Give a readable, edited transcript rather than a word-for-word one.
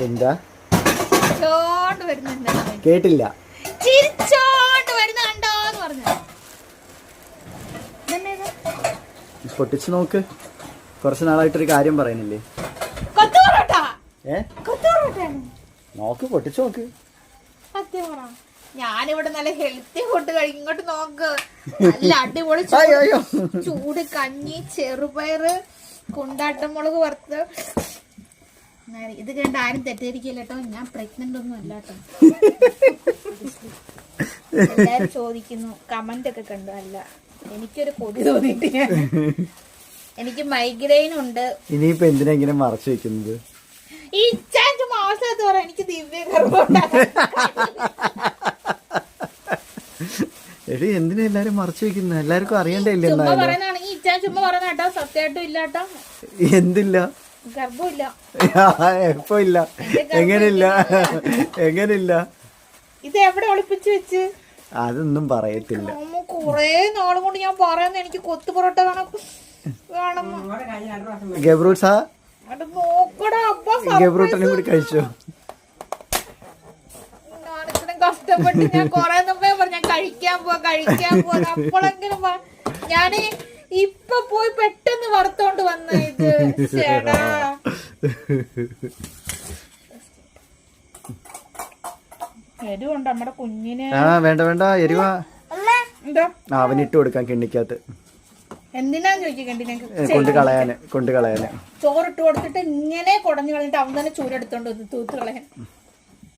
എന്താ കേട്ടില്ല. പൊട്ടിച്ചു നോക്ക്. കുറച്ച് നാളായിട്ടൊരു കാര്യം പറയുന്നില്ലേ? നോക്ക്, പൊട്ടിച്ചു നോക്ക്. ഞാനിവിടെ നല്ല ഹെൽത്തി ഫുഡ് കഴിക്കും. ഇങ്ങോട്ട് നോക്ക്, നല്ല അടിപൊളി ചൂട് കഞ്ഞി, ചെറുപയറ്, കൊണ്ടാട്ടമുളക് വറുത്ത്. ഇത് കണ്ട് ആരും തെറ്റിദ്ധരിക്കില്ല കേട്ടോ, ഞാൻ പ്രഗ്നന്റ് ഒന്നും അല്ല കേട്ടോ. എല്ലാരും ചോദിക്കുന്നു, കമന്റ് ഒക്കെ കണ്ടു. അല്ല, എനിക്കൊരു കൊതി തോന്നിട്ട്. എനിക്ക് മൈഗ്രെയിൻ ഉണ്ട്. ഇനിയിപ്പോ എന്തിനാ ഇങ്ങനെ മറച്ചു വെക്കുന്നത്? ഈ മാസത്ത് പറയാം എനിക്ക് ദിവ്യ ഗർഭം. എടി എന്തിനാ എല്ലാരും മറച്ചു വെക്കുന്നത്? എല്ലാവർക്കും അറിയണ്ടല്ലേ? ചുമ്മാ പറയുന്നതാണെങ്കിൽ ഇച്ചാൻ ചുമ്മാ പറയുന്ന കേട്ടോ, സത്യമായിട്ടും ഇല്ല കേട്ടോ. എന്തില്ല? ഗർഭമില്ല. എപ്പോ ഇല്ല? എങ്ങനില്ല? എങ്ങനില്ല? ഇത് എവിടെ ഒളിപ്പിച്ചു വെച്ച്? അതൊന്നും പറയത്തില്ല. കൊറേ നാളും കൊണ്ട് ഞാൻ പറയുന്ന എനിക്ക് കൊത്തു പൊറോട്ട ഗബ്രൂട്ട്സാ നോക്കടാ. ഗബ്രൂട്ടനെ കൂടി കഴിച്ചോ? ഞാനിത്ര കഷ്ടപ്പെട്ട് ഞാൻ കൊറേ മുമ്പേ പറഞ്ഞു ഞാൻ കഴിക്കാൻ പോവാ. അപ്പോഴെങ്കിലും ഞാന് ഇപ്പൊ പോയി പെട്ടെന്ന് വറുത്തോണ്ട് വന്ന ഇത്. ചേടാ എരിവുണ്ട് നമ്മുടെ കുഞ്ഞിന്. വേണ്ട വേണ്ട, എരിവാ. എന്താ അവനിട്ട് കൊടുക്കാൻ കിണ്ണിക്കകത്ത്. എന്തിനാന്ന് ചോദിച്ചു? കൊണ്ട് കളയാന്. ചോറിട്ട് കൊടുത്തിട്ട് ഇങ്ങനെ കുടഞ്ഞു കളഞ്ഞിട്ട് അവൻ തന്നെ ചൂരെടുത്തോണ്ട് തൂത്ത് കളയാൻ.